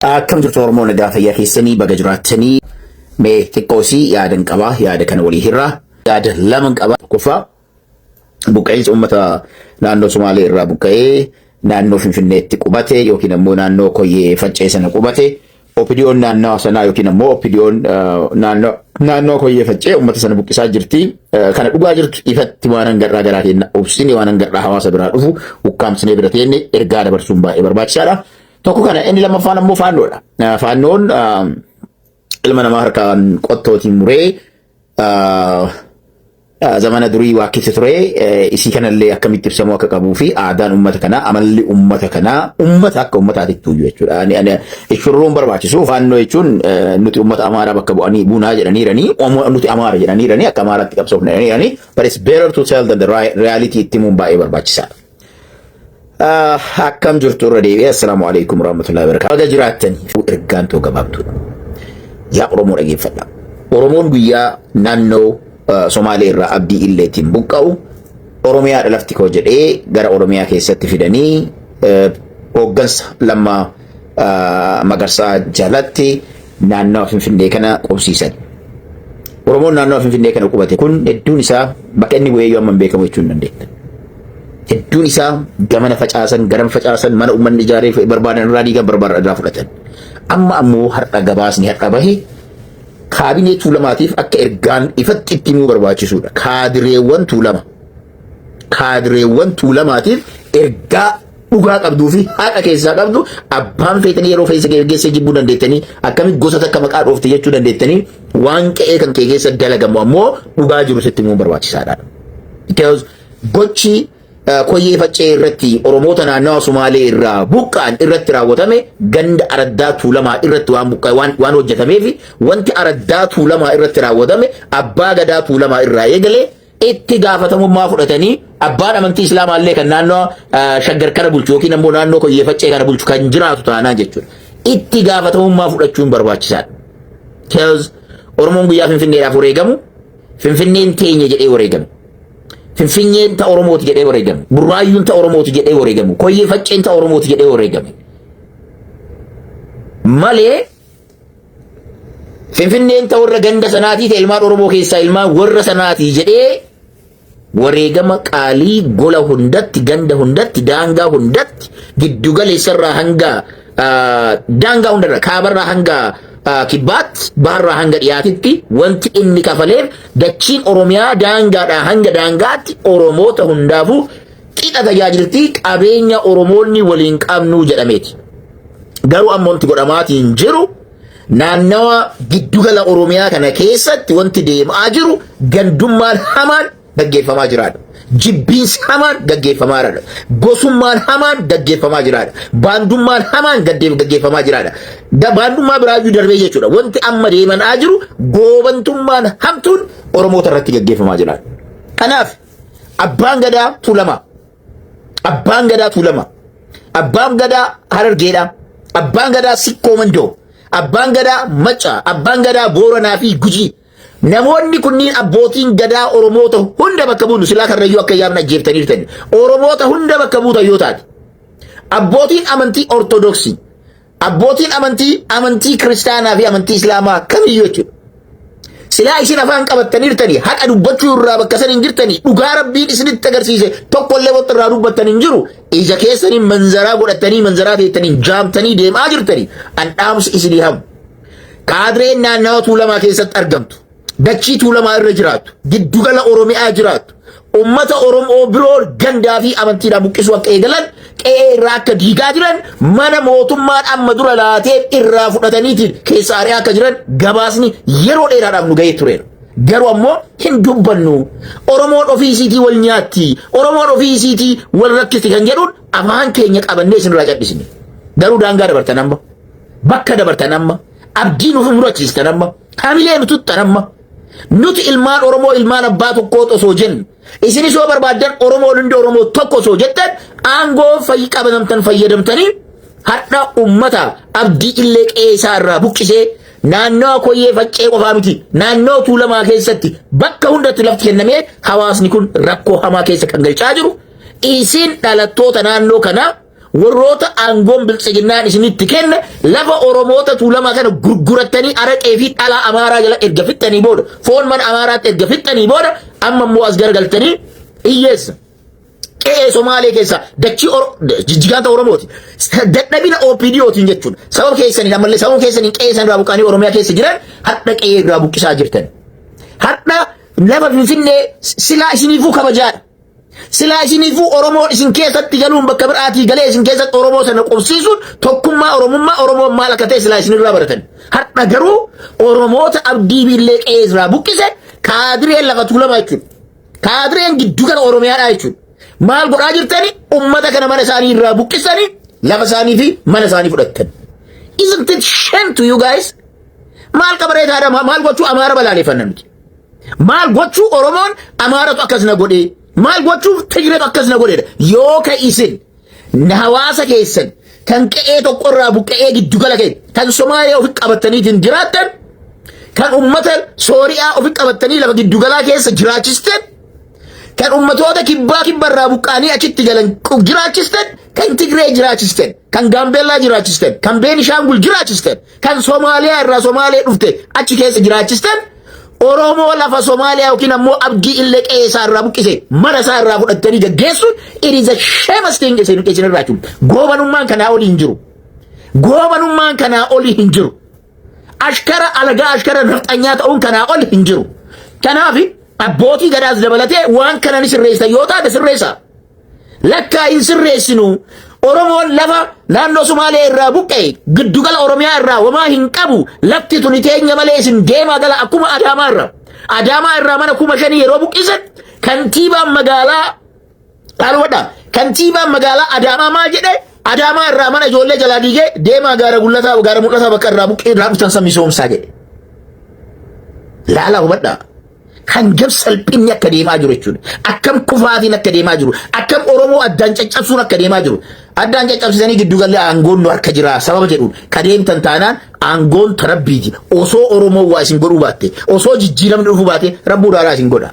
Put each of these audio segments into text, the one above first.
Akkam jirtu Oromoon egaa fayyaa keessanii baga jiraattanii mee xiqqoosii yaadan qabaa yaada kana walii hirraa yaada lama qaba tokkoffaa buqqa'insa uummata naannoo Sumaalee irraa buqqa'ee naannoo Finfinneetti qubate yookiin ammoo naannoo Koyyee Faccee sana qubate opidiyoon naannoo sanaa yookiin ammoo opidiyoon naannoo Koyyee Faccee uummata sana buqqisaa jirti kana dhugaa jirtu ifatti waan hangarraa garaa kenna obsini waan hangarraa hawaasa biraa dhufu ukkaamsinee bira teenne ergaa dabarsuun baay'ee barbaachisaadha. Tokko kana inni lammaffaan ammoo faannoodha. Faannoon ilma namaa harkaan qottootiin muree zamana durii waakkifte ture isii kanallee akkamitti ibsamuu akka qabuu fi aadaan uummata kanaa amalli uummata kanaa uummata akka uummataatitti iyyuu jechuudha. Shurruun barbaachisu faannoo jechuun nuti uummata Amaaraa bakka bu'anii buunaa jedhaniiranii nuti Amaara jedhaniiranii akka Amaaraatti qabsoofna jedhaniiranii but it's better to tell them the reality itti himuun baay'ee barbaachisaadha. Akkam jirtu irra deebi'ee assalaamu alaikum warahmatullahi wabarakatuh. Baga jiraattanii ergaan too gabaabtuudha. Yaa Oromoo dhageeffadha. Oromoon guyyaa naannoo Somaalee irraa abdii illeetiin buqqa'u Oromiyaa lafti koo jedhee gara Oromiyaa keessatti fidanii hooggansa Lammaa Magarsaa jalatti naannoo Finfinnee kana qubsiisan. Oromoon naannoo Finfinnee kana qubate kun hedduun isaa bakka inni bu'ee yoo amma hin beekamu jechuu hin dandeetta. Hedduun isaa gamana facaasan garam facaasan mana uummanni ijaaree barbaadan irraa diigan barbaadan irraa fudhatan. Amma ammoo har'a gabaasni har'a bahe kaabinee Tuulamaatiif akka ergaan ifatti itti himuu barbaachisuudha. Kaadireewwan Tuulamaatiif ergaa dhugaa qabduu fi haqa keessaa qabdu abbaan feetanii yeroo feessa geessee jibbuu dandeettanii akkamitti gosa takka maqaa dhoofte jechuu dandeettanii waan qe'ee kan kee keessa dalagamu ammoo dhugaa jiru sitti himuu barbaachisaadha. Because gochi Koyyee Faccee irratti Oromoota naannoo Sumaalee irraa buqqa'an irratti raawwatame ganda Araddaa Tuulamaa irratti waan hojjetameef wanti Araddaa Tuulamaa irratti raawwatame abbaa gadaa Tuulamaa irraa eegalee itti gaafatamummaa fudhatanii abbaan amantii Islaamaallee kan naannoo Shaggar kana bulchu yookiin ammoo naannoo Koyyee Faccee kana bulchu kan jiraatu taanaan jechuudha. Itti gaafatamummaa fudhachuun barbaachisaadha. Because Oromoon guyyaa Finfinneedhaaf wareegamu Finfinneen teenya jedhee wareegame. Finfinneen ta Oromooti jedhee wareegame. Burraayyuun ta Oromooti jedhee wareegame. Koyyee Facceen ta Oromooti jedhee wareegame. Malee Finfinneen ta warra ganda sanaatii ta ilmaan Oromoo keessaa ilmaan warra sanaatii jedhee wareegama qaalii gola hundatti ganda hundatti daangaa hundatti giddugaleessarraa hanga daangaa hundarra kaabarraa hanga kibbaatti baharraa hanga dhiyaatitti wanti inni kafaleef dachiin Oromiyaa daangaadhaa hanga daangaatti Oromoota hundaafuu qixa tajaajiltii qabeenya Oromoonni waliin qabnuu jedhameeti. Garuu ammoo wanti godhamaatiin jiru naannawa giddugala Oromiyaa kana keessatti wanti deemaa jiru gandummaan hamaan gaggeeffamaa jiraadha. Jibbiinsi hamaan gaggeeffamaa jiraadha. Gosummaan hamaan gaggeeffamaa jiraadha. Baandummaan hamaan gaggeeffamaa jiraadha. Baandummaa biraayyuu darbee jechuudha. Wanti amma deemaa jiru goobantummaan hamtuun Oromoota irratti gaggeeffamaa jiraadha. Kanaaf abbaan gadaa Tuulamaa, abbaan gadaa Tuulamaa, abbaan gadaa Harargeedhaa, abbaan gadaa Sikkoo Mandoo, abbaan gadaa Maccaa, abbaan gadaa Booranaa fi Gujii. Namoonni kunniin abbootiin gadaa Oromoota hunda bakka buunu silaa karrayyuu akka yaamna jeeftanii jirtan. Oromoota hunda bakka buutan yoo taate. Abbootiin amantii Ortodoksii, abbootiin amantii Kiristaanaa fi amantii Islaamaa kamiyyuu jechuudha. Silaa isin afaan qabattanii jirtanii haqa dubbachuu irraa bakka san hin jirtanii dhugaa Rabbiin isinitti agarsiise tokkollee wanti irraa dubbattan hin jiru. Ija keessaniin manzaraa godhattanii manzaraa teettanii jaamtanii deemaa jirtanii. Andhaamsi isinii hamu. Kaadireen naannawaa Tuulamaa keessatti argamtu. Dachii Tuulamaa irra jiraatu, giddugala Oromiyaa jiraatu, ummata Oromoo biroo gandaa fi amantiidhaan buqqisuu akka eegalan, qe'ee irraa akka diigaa jiran, mana mootummaan amma dura laatee irraa fudhataniitiin keessa ari'aa akka jiran gabaasni yeroo dheeraadhaaf nu ga'ee tureera. Garuu ammoo hin dubbannu. Oromoon ofiisiitii wal nyaatti, Oromoon ofiisiitii wal rakkisti kan jedhuun afaan keenya qabannee isinirraa cadhisne. Garuu daangaa dabartan amma, bakka dabartan amma, abdii nuuf murachiistan amma, hamilee nututtan amma. Nuti ilmaan Oromoo ilmaan abbaa tokkoo osoo jennu isinis yoo barbaaddan Oromoon hundi Oromoo tokko osoo jettan aangoo qabatamtan fayyadamtanii har'a ummata abdii illee qe'ee isaa irraa buqqisee naannoo Koyyee Faccee qofaa miti naannoo Tuulamaa keessatti bakka hundatti lafti kennamee hawaasni kun rakkoo hamaa keessa kan galchaa jiru isin dhalattoota naannoo kanaa warroota aangoon biltsiginnaan isinitti kenne lafa oromoota tuulamaa kana gurguratanii araqee fi dhalaa amaaraa jala erga fixxanii booda foon mana amaaraatti erga fixxanii booda amma immoo as garagaltanii hiyyeessa qe'ee Somaalee keessa dachii jijjigaanta Oromooti dadhabina OPDOtiin jechuudha sababa keessanii ammallee sababa keessanii qe'ee san irraa buqqanii Oromiyaa keessa jiran hadha qe'ee irraa buqqisaa jirtan hadha lafa Finfinnee silaa isiniifuu kabajaadha silaa isiniifuu Oromoon isin keessatti galuun bakka biraatii galee isin keessatti Oromoo sana qobsiisuun tokkummaa Oromummaa Oromoon maal akka ta'e silaa isinirraa baratan hadha garuu Oromoota abdii biillee qe'ee irraa buqqise kaadireen lafa tuulamaa jechuudha kaadireen giddu kana Oromiyaadhaa jechuudha maal godhaa jirtani ummata kana mana isaanii irraa buqqisanii lafa isaanii fi mana isaanii fudhattan isn't it shame to you guys maal qabareetaadha maal gochuu Amaara balaaleffannamti maal gochuu Oromoon Amaaratu akkasina godhee maal gochuu Tigreetu akkasina godheedha yoo ka isin hawaasa keessan kan qe'ee tokko irraa buqqa'ee giddugala kee kan Somaaliyaa ofi qabataniitiin jiraattan kan ummata Sooriyaa ofi qabatanii lafa giddugalaa keessa jiraachistan kan ummatoota kibbarraa buqqaanii achitti galan jiraachistan kan Tigree jiraachistan kan Gaambeellaa jiraachistan kan Beenishaangul jiraachistan kan Somaaliyaa irraa Somaalee dhufte achi keessa jiraachistan Oromoo lafa Somaaliyaa yookiin ammoo abdii illee qe'ee isaa irraa buqqise mana isaa irraa fudhattanii gaggeessuun it is a shameless thing isin irraa jiru goobanummaan kanaa olii hin jiru goobanummaan kanaa olii hin jiru ashkara alagaa ashkara nafxanyaa ta'uun kanaa olii hin jiru kanaafi abbootii gadaas dabalatee waan kana ni sirreessa yoo taate sirreessa lakkaa hin sirreessinu Oromoon lafa naannoo Somaalee irraa buqqee giddugala Oromiyaa irraa wamaa hin qabu lafti tuni teenya malee isin deemaa gala akkuma Adaamaa irraa mana 5,000 yeroo buqqisan kantiibaan magaalaa Adaamaa maal jedhe Adaamaa irraa mana ijoollee jalaa diigee deemaa gaara mul'ataa bakka irraa buqqee irraa dhuftan san misoomsaa jedhe laala hubadhaa kan salphinni akka deemaa jiru jechuudha akkam kufaatiin akka deemaa jiru akkam Oromoo addaan caccabsuun akka deemaa jiru addaan caccabsisanii giddugallee aangoon nu harka jira sababa jedhuun kadeemtan taanaan aangoon tarabbiiti osoo Oromoo waa isin godhuu baatte osoo jijjiiramni dhufuu baatte rabbuudhaadhaa isin godha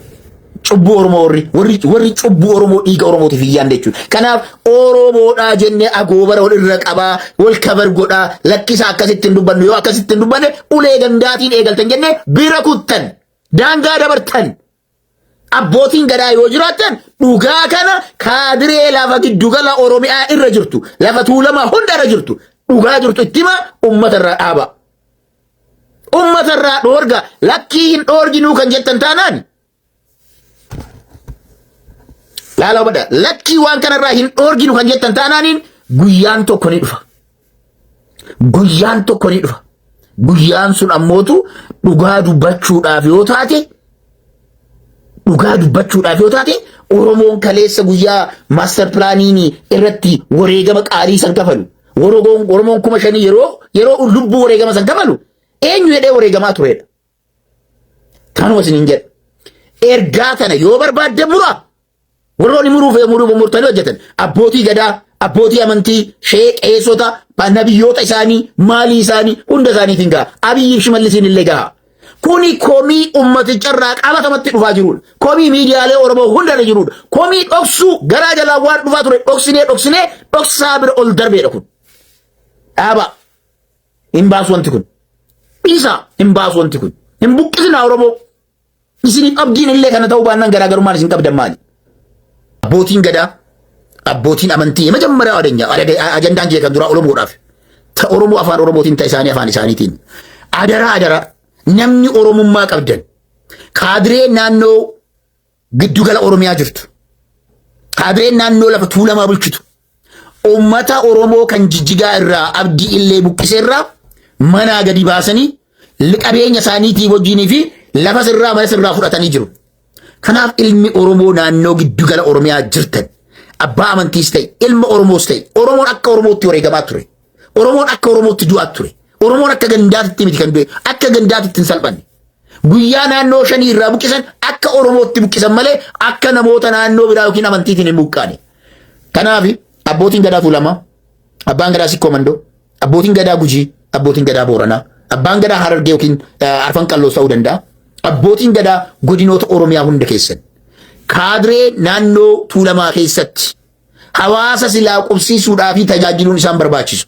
cubbuu Oromoo warri cubbuu Oromoo dhiiga Oromootiif iyyaan jechuudha kanaaf Oromoodhaa jennee agoobara wal irra qabaa wal kabar godhaa lakkisa akkasitti hin dubbannu yoo akkasitti hin dubbanne ulee gandaatiin eegaltan jennee bira kuttan daangaa dabartan abbootiin gadaa yoo jiraatan dhugaa kana kaadiree lafa giddugala Oromiyaa irra jirtu lafa tuulamaa hunda irra jirtu dhugaa jirtu ittima ummata irraa dhaaba ummata irraa dhoorga lakkii hin dhoorginuu kan jettan taanaan laala bada lakkii waan kana irraa hin dhoorginu kan jettan taanaaniin guyyaan tokko ni dhufa guyyaan sun ammootu dhugaa dubbachuudhaaf yoo taate Oromoon kaleessa guyyaa master plaaniin irratti wareegama qaalii san kafalu Oromoon 5,000 yeroo lubbuu wareegama san kafalu eenyu jedhee wareegamaa turedha kanuma isiniin jedha ergaa tana yoo barbaadde mura warroonni murtanii hojjetan abbootii gadaa abbootii amantii sheeqeessota nabiyyoota isaanii maalii isaanii hunda isaaniitiin ga'a Abiyyi Shimallisiin illee ga'a kuni komii ummaticha qabatamatti dhufaa jirudha komii miidiyaalee Oromoo hundarra jirudha komii dhoksuu garaa jalaa waan dhufaa ture dhoksinee dhoksaa bira ol darbeedha kun dhaaba hin baasu wanti kun dhiisa hin baasu wanti kun hin buqqisina Oromoo isin abdiin illee kana ta'uu baannaan garaagarummaan isin qabdan maali abbootiin gadaa abbootiin amantii majammaraa ajandaan jee kan dura Oromoodhaaf ta Oromoo afaan Oromootiin ta isaanii afaan isaaniitiin adara namni Oromummaa qabdan kaadiree naannoo giddugala Oromiyaa jirtu kaadiree naannoo lafa tuulamaa bulchitu ummata Oromoo kan jijjigaa irraa abdii illee buqqisee irraa manaa gadi baasanii qabeenya isaaniitii wajjinii fi lafa sirraa mana sirraa fudhatanii jiru kanaaf ilmi Oromoo naannoo giddugala Oromiyaa jirtan abbaa amantiis ta'e ilma Oromoos ta'e Oromoon akka Oromootti wareegamaa ture Oromoon akka Oromootti du'aa ture Oromoon akka gandaatitti miti kan du'e akka gandaatitti hin salphanne guyyaa naannoo 5 irraa buqqisan akka Oromootti buqqisan malee akka namoota naannoo biraa yookiin amantiitiin hin buqqaane kanaaf abbootiin gadaa Tuulamaa abbaan gadaa Sikkoo Mandoo abbootiin gadaa Gujii abbootiin gadaa Booranaa abbaan gadaa Harargee yookiin Arfan Qalloo ta'uu danda'a abbootiin gadaa godinoota Oromiyaa hunda keessan kaadiree naannoo Tuulamaa keessatti hawaasa silaa qubsiisuudhaa fi tajaajiluun isaan barbaachisu.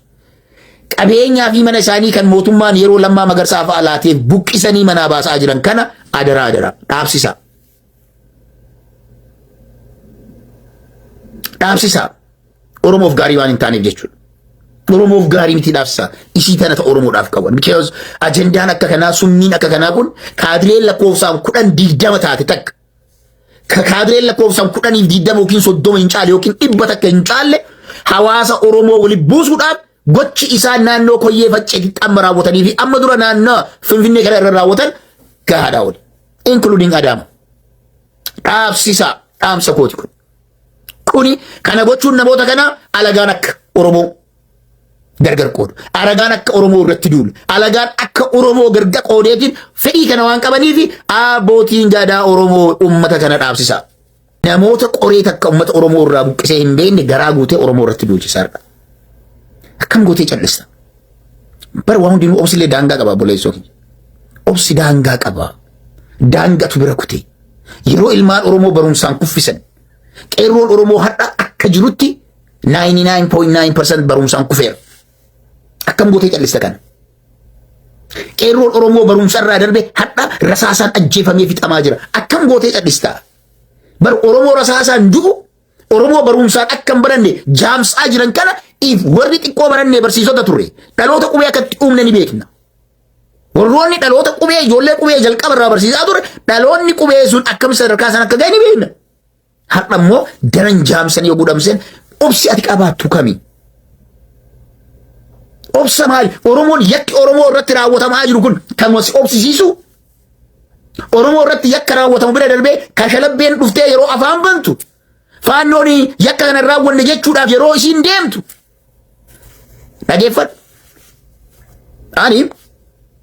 Qabeenyaa fi mana isaanii kan mootummaan yeroo Lammaa Magarsaa fa'aa laateef buqqisanii manaa baasaa jiran kana adara dhaabsisa. Dhaabsisa. Oromoof gaarii waan hin taaneef jechuudha. Oromoof gaarii miti dhaabsisa. Isii tana ta Oromoodhaaf qaban. Because ajendaan akka kanaa summiin akka kanaa kun kaadileen lakkoofsaan 10-20 taate takka. Kaadileen lakkoofsaan 10-20 yookiin 30 hin caalle yookiin 100 takka hin caalle hawaasa Oromoo waliin buusuudhaaf gochi isaan naannoo Koyyee Faccee amma raawwatanii fi amma dura naannoo Finfinnee kana irra raawwatan gahaadhaa wali. Including Adama. Dhaabsisa. Dhaamsa kooti kun. Kuni kana gochuun namoota kana alagaan akka Oromoo gargar qoodu. Alagaan akka Oromoo irratti duulu. Alagaan akka Oromoo gargar qoodeetiin fedhii kana waan qabanii fi abbootiin gadaa Oromoo ummata kana dhaabsisa. Namoota qoree takka ummata Oromoo irraa buqqisee hin beekne garaa guutee Oromoo irratti duulchisaadha. Akkam gootee callista. Bara waan hundinuu obsilee daangaa qaba boleessoo keenya. Obsi daangaa qaba. Daangatu bira kutee. Yeroo ilmaan Oromoo barumsaan kuffisan. Qeerroon Oromoo hadha akka jirutti 99.9% barumsaan kufeera. Akkam gootee callista kana. Qeerroon Oromoo barumsarraa darbe hadha rasaasaan ajjeefamee fixamaa jira. Akkam gootee callista. Bar Oromoo rasaasaan du'u Oromoo barumsaan akkam baranne jaamsaa jiran kana if warri xiqqoo baranne barsiisota turre. Dhaloota qubee akkatti uumne ni beekna. Warroonni dhaloota qubee ijoollee qubee jalqaba irraa barsiisaa ture dhaloonni qubee sun akkam sadarkaa san akka ga'e ni beekna. Har'a immoo daran jaamsanii yoo gudhamseen obsi ati qabaattu kami? Obsa maali? Oromoon yakki Oromoo irratti raawwatamaa jiru kun kan wasi obsisiisu? Oromoo irratti yakka raawwatamu bira darbee kashalabbeen dhuftee yeroo afaan bantu faannoon yakka kana raawwanne jechuudhaaf yeroo isiin deemtu. Dhageeffadhu. Ani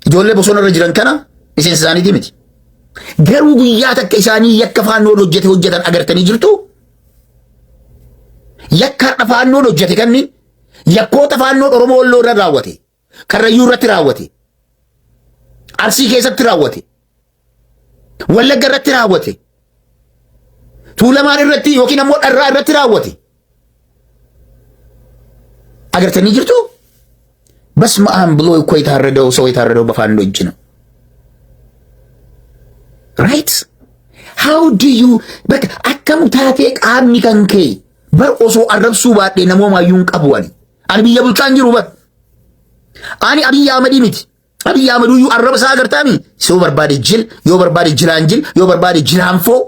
ijoollee bosona irra jiran kana miseensa isaaniiti miti. Garuu guyyaa takka isaanii yakka faannoon hojjetan agartanii jirtu. Yakka har'a faannoon hojjete kanni yakkoota faannoon Oromoo Walloo irra raawwate. Karrayyuu irratti raawwate. Arsii keessatti raawwate. Wallagga irratti raawwate. Tuulamaan irratti yookiin ammoo Dharraa irratti raawwate. Agartanii jirtu. በስመ አብ ብሎ እኮ የታረደው ሰው የታረደው በፋኖ እጅ ነው። Right? How do you በቃ akkam taatee qaamni kan kee bar osoo arrabsuu baadhee namooma iyyuu hin qabu ani. Ani biyya bulchaan jiru bar. Ani Abiy Ahmed miti. Abiy Ahmed iyyuu arrabsaa agartaami. Yoo barbaade jil, yoo barbaade jilaan jil, yoo barbaade jilaan foo.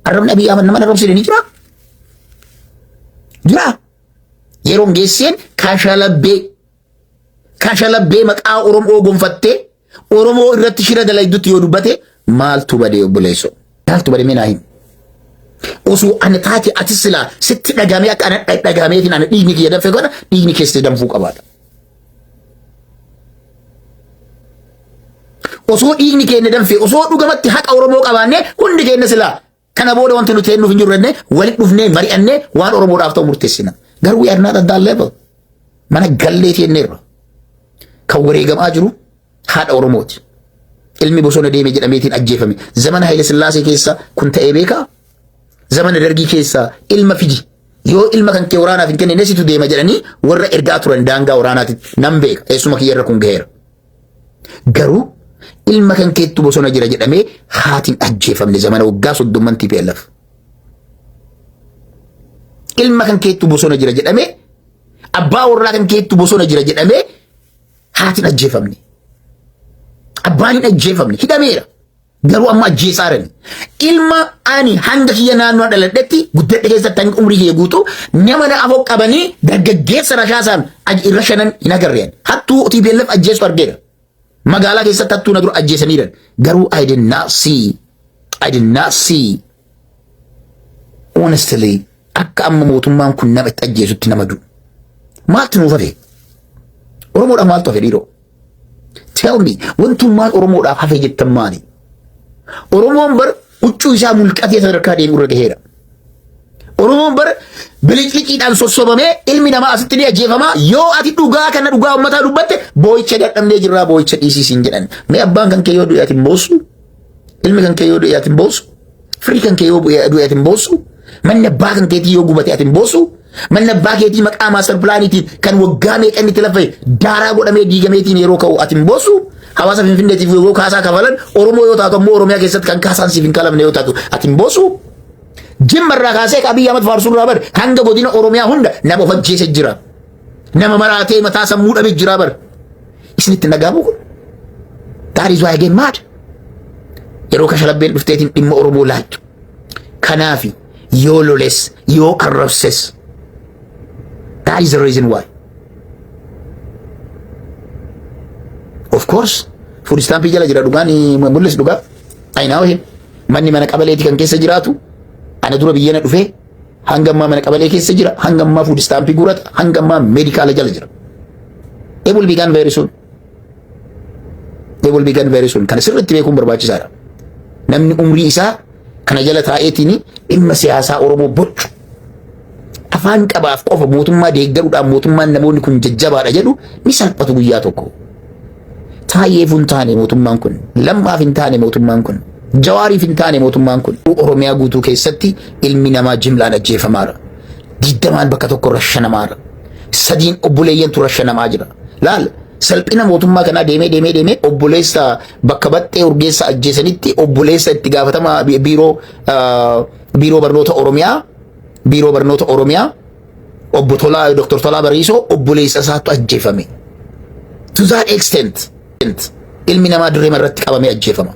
Arrabni Abiy Ahmed nama arrabsee ni jira. Jira. Yeroo geesseen kashalabbee maqaa Oromoo gonfattee Oromoo irratti shira dalaydutti yoo dubbate maaltu bade obboleesso? Maaltu bade mee naa himi? Osoo ani taate ati silaa sitti dhagamee akka ana dhagameetiin ana dhiigni kiyya danfee godha dhiigni keessatti danfuu qabaata. Osoo dhiigni keenya danfee osoo dhugamatti haqa Oromoo qabaannee hundi keenya silaa kana booda wanti nuti nuuf hin jirrenne walitti dhufnee mari'annee waan Oromoodhaaf ta'u murteessina. Garuu we are not at that level. Mana galleetii enneerra. Kan wareegamaa jiru haadha Oromooti. Ilmi bosona deeme jedhameetiin ajjeefame. Zamana Haile Sillaasee keessa kun ta'ee beekaa? Zamana Dargii keessa ilma fidi. Yoo ilma kan kee waraanaaf hin kennine situ deema jedhanii warra ergaa turan daangaa waraanaatti nan beeka. Eessuma kiyyarra kun gaheera. Garuu ilma kan keettu bosona jira jedhamee haatiin ajjeefamne zamana waggaa 30 TPLF. Ilma kan keettu bosona jira jedhamee abbaa warraa kan keettu bosona jira jedhamee haatiin ajjeefamne. Abbaan hin ajjeefamne hidhameera. Garuu amma ajjeesaarani. Ilma ani hanga kiyya naannoo dhaladhetti guddadhe keessatti hanga umrii kiyya guutuu nama na afoo qabanii dargaggeessa rashaasaan irra shanan hin agarreen. Hattuu TPLF ajjeesu argeera. Magaalaa keessatti hattuu na dura ajjeesaniiran. Garuu I did not see honestly akka amma mootummaan kun nama itti ajjeesutti nama du'u. Maaltu nuuf hafe? Oromoodhaaf maaltu hafe dhiiroo? Tell me, wantummaan Oromoodhaaf hafe jettan maali? Oromoon bar huccuu isaa mulqatee sadarkaa deemu irra gaheera. Oromoon bar bilicliqiidhaan sossobamee ilmi namaa asitti ni ajjeefamaa. Yoo ati dhugaa kana dhugaa uummataa dubbatte boo'icha dadhabnee jirraa boo'icha dhiisiisiin jedhan. Mee abbaan kan kee yoo du'e ati hin boossu? Ilmi kan kee yoo du'e ati hin boossu? Firii kan kee yoo du'e ati hin boossu? Manni abbaa kan keetii yoo gubate ati hin boossu? Manni abbaa keetii maqaa maastar pilaaniitiin kan waggaa meeqan itti lafa daaraa godhamee diigameetiin yeroo ka'u ati hin boossu? Hawaasa Finfinneetiif yoo kaasaa kafalan Oromoo yoo taatu ammoo Oromiyaa keessatti kan kaasaan siif hin kalamne yoo taatu ati hin boossu? Jimmarraa kaasee Abiy Ahmed faarsuurraa bar hanga godina Oromiyaa hunda nama of ajjeese jira. Nama maraatee mataa sammuu dhabe jira bar. Isinitti nagaamu kun? That is why I get mad. Yeroo Kashlabbeen dhufteetiin dhimma Oromoo laattu. Kanaafi yoo loles yoo arrabses. That is the reason why. Of course, food stamp jala jira dhugaan mul'is dhugaa. I know him. Manni mana qabaleeti kan keessa jiraatu. Ana dura biyyana dhufee hanga ammaa mana qabalee keessa jira. Hanga ammaa food stamp gurata. Hanga ammaa medikaala jala jira. It will begin very soon. It will begin very soon. Kana sirriitti beekuun barbaachisaadha. Namni umrii isaa kana jala taa'eetiin dhimma siyaasaa Oromoo bocu. Afaan qabaaf qofa mootummaa deeggaruudhaan mootummaan namoonni kun jajjabaadha jedhu ni salphatu guyyaa tokko. Taayyeef hin taane mootummaan kun, Lammaaf hin taane mootummaan kun, Jawaariif hin taane mootummaan kun Oromiyaa guutuu keessatti ilmi namaa jimlaan ajjeefamaara. 20 bakka tokko rashanamaara. 3 obboleeyyantu rashanamaa jira. Laal salphina mootummaa kanaa deemee obboleessa bakka baxxee urgeessa ajjeesanitti obboleessa itti gaafatama biiroo barnoota Oromiyaa obbo Tolaa Dr. Tolaa Bariisoo obboleessa isaatu ajjeefame. To that extent ilmi namaa dirree irratti qabamee ajjeefama.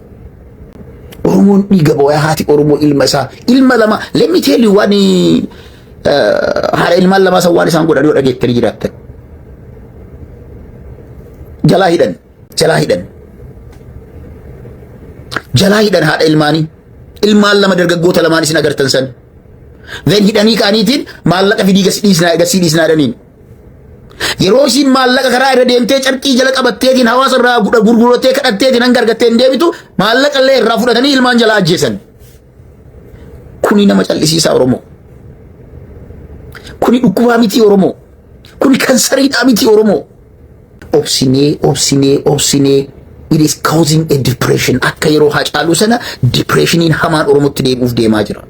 Oromoon dhiiga boo'aa haati Oromoo ilma isaa ilma lama let me tell you waan haadha ilmaan lama sawwaan isaan godhanii dhageettanii jiraattan. Jalaa hidhan haadha ilmaan lama dargaggoota lamaan isin agartan san. Then hidhanii kaaniitiin maallaqa fidii gasii dhiisnaa dhaniin. Yeroo isin maallaqa karaa irra deemtee carqii jala qabatteetiin hawaasa irraa gurgurattee kadhatteetiin hanga argattee hin deebitu maallaqa illee irraa fudhatanii ilmaan jalaa ajjeesan. Kuni nama callisiisaa Oromoo. Kuni dhukkubaa miti Oromoo. Kuni kansariidhaa miti Oromoo. Obsinee it is causing a depression. Akka yeroo Haacaaluu sana depressioniin hamaan Oromootti deemuuf deemaa jira.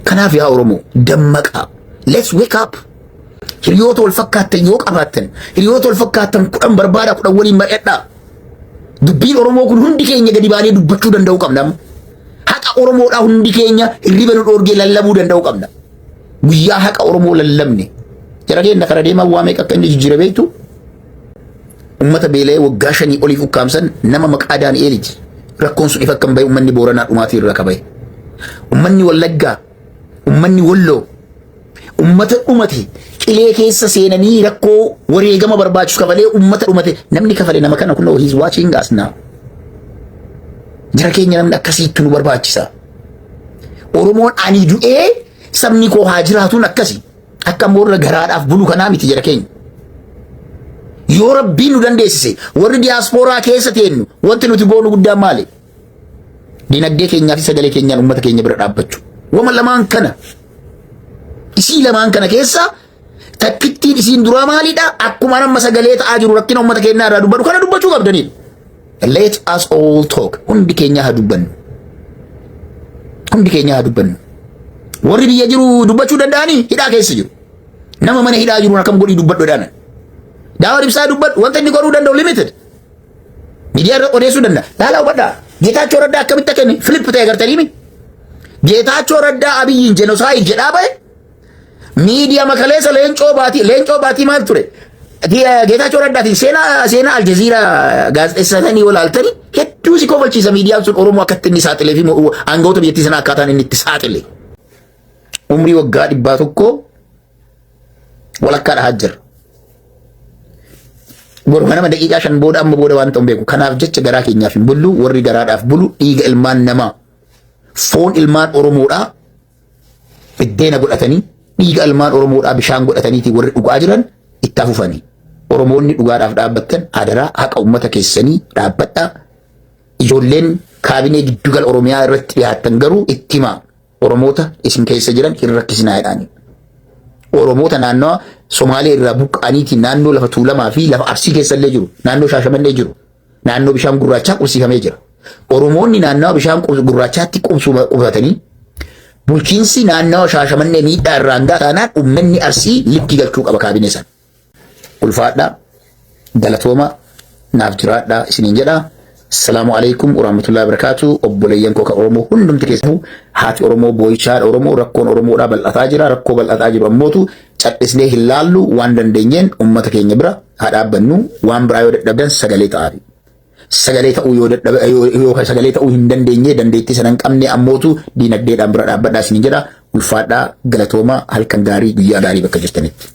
Kanaaf yaa Oromoo dammaqaa. Let's wake up. Hiriyoota wal fakkaattan yoo qabaattan, hiriyoota wal fakkaattan 10 barbaada 10 waliin mari'adhaa. Dubbiin Oromoo kun hundi keenya gadi baanee dubbachuu danda'uu qabna. Haqa Oromoodhaa hundi keenya hirriba nu dhoorgee lallabuu danda'uu qabna. Guyyaa haqa Oromoo lallabne. Jara keenya kara deemaa waa meeqa akka inni jijjiirame beektu? Ummata beela'ee waggaa 5 oliif ukkaamsan nama maqaa Daani'eeliti. Rakkoon sun ifa akka hin bahe ummanni Booranaa dhumaatii irra kabaye. Ummanni Wallaggaa, ummanni Walloo, ummata dhumate qilee keessa seenanii rakkoo wareegama barbaachisu kafalee ummata dhumate namni kafale nama kana kun he's watching us now. Jara keenya namni akkasiitti nu barbaachisa. Oromoon ani du'ee sabni koo haa jiraatuun akkasi. Akka moorra garaadhaaf bulu kanaa miti jara keenya. Yoo Rabbiin nu dandeessise warri diiyaaspooraa keessa teenyu wanti nuti goonu guddaan maali? Dinagdee keenyaa fi sagalee keenyaan ummata keenya bira dhaabbachuu. Wama lamaan kana isii lamaan kana keessa takkittiin isiin duraa maalidha? Akkuma nama sagalee ta'aa jiru rakkina ummata keenyaa irraa dubbatu kana dubbachuu qabdanii. Let us all talk. Hundi keenya haa dubbannu. Warri biyya jiru dubbachuu danda'anii hidhaa keessa jiru. Nama mana hidhaa jiru akkam godhii dubbadhu dhaanan. Daawar ibsaa dubbadhu wanta inni godhuu danda'u limited. Miidiyaa irra odeessuu danda'a. Laalaa hubadhaa. Geetaachoo Raddaa akkamitti akka inni Filip ta'e agartanii mi? Geetaachoo Raddaa Abiyyiin jenosaayid jedhaa bahe. Miidiyaa makaleessa leencoo baatii maal ture? Geetaachoo Raddaatiin seenaa Aljaziiraa gaazexeessanii walaaltanii hedduu si kofalchiisa miidiyaan sun Oromoo akkatti inni saaxilee fi aangawoota biyyattii sana akkaataan inni itti saaxile. Umrii waggaa 100 walakkaa dhahaa jira. Boruma nama daqiiqaa 5 booda amma booda waan ta'u beeku. Kanaaf jecha garaa keenyaaf hin bullu warri garaadhaaf bulu dhiiga ilmaan namaa foon ilmaan Oromoodhaa biddeena godhatanii dhiiga ilmaan Oromoodhaa bishaan godhataniiti warri dhugaa jiran itti afufanii. Oromoonni dhugaadhaaf dhaabbattan adaraa haqa ummata keessanii dhaabbadhaa. Ijoolleen kaabinee giddugala Oromiyaa irratti dhiyaatan garuu itti himaa. Oromoota isin keessa jiran hin rakkisinaa jedhanii. Oromoota naannoo Somaalee irraa buqqa'aniitiin naannoo lafa Tuulamaa fi lafa Arsii keessa illee jiru. Naannoo Shaashamannee jiru. Naannoo bishaan gurraachaa qubsiifamee jira. Oromoonni naannoo bishaan gurraachaatti qubatanii bulchiinsi naannawaa Shaashamannee miidhaa irraan gahaa taanaan uummanni Arsii likkii galchuu qaba kaabinee san. Ulfaadhaa galatooma naaf jiraadhaa isiniin jedha. Assalamu alaikum warahmatullahi wabarakatuh. Obboleeyyan koo ka Oromoo hundumti keessatti haati Oromoo boo'ichaadha Oromoo rakkoon Oromoodhaa bal'ataa jira. Rakkoo bal'ataa jiru ammootu cadhisnee hin laallu waan dandeenyeen uummata keenya bira haa dhaabbannu. Waan biraa yoo dadhabdan sagalee ta'aa. Sagalee ta'uu yoo sagalee ta'uu hin dandeenye dandeettii sana hin qabne ammootu diinagdeedhaan bira dhaabbadhaa isiniin jedha. Ulfaadhaa galatooma halkan gaarii guyyaa gaarii bakka jirtanitti.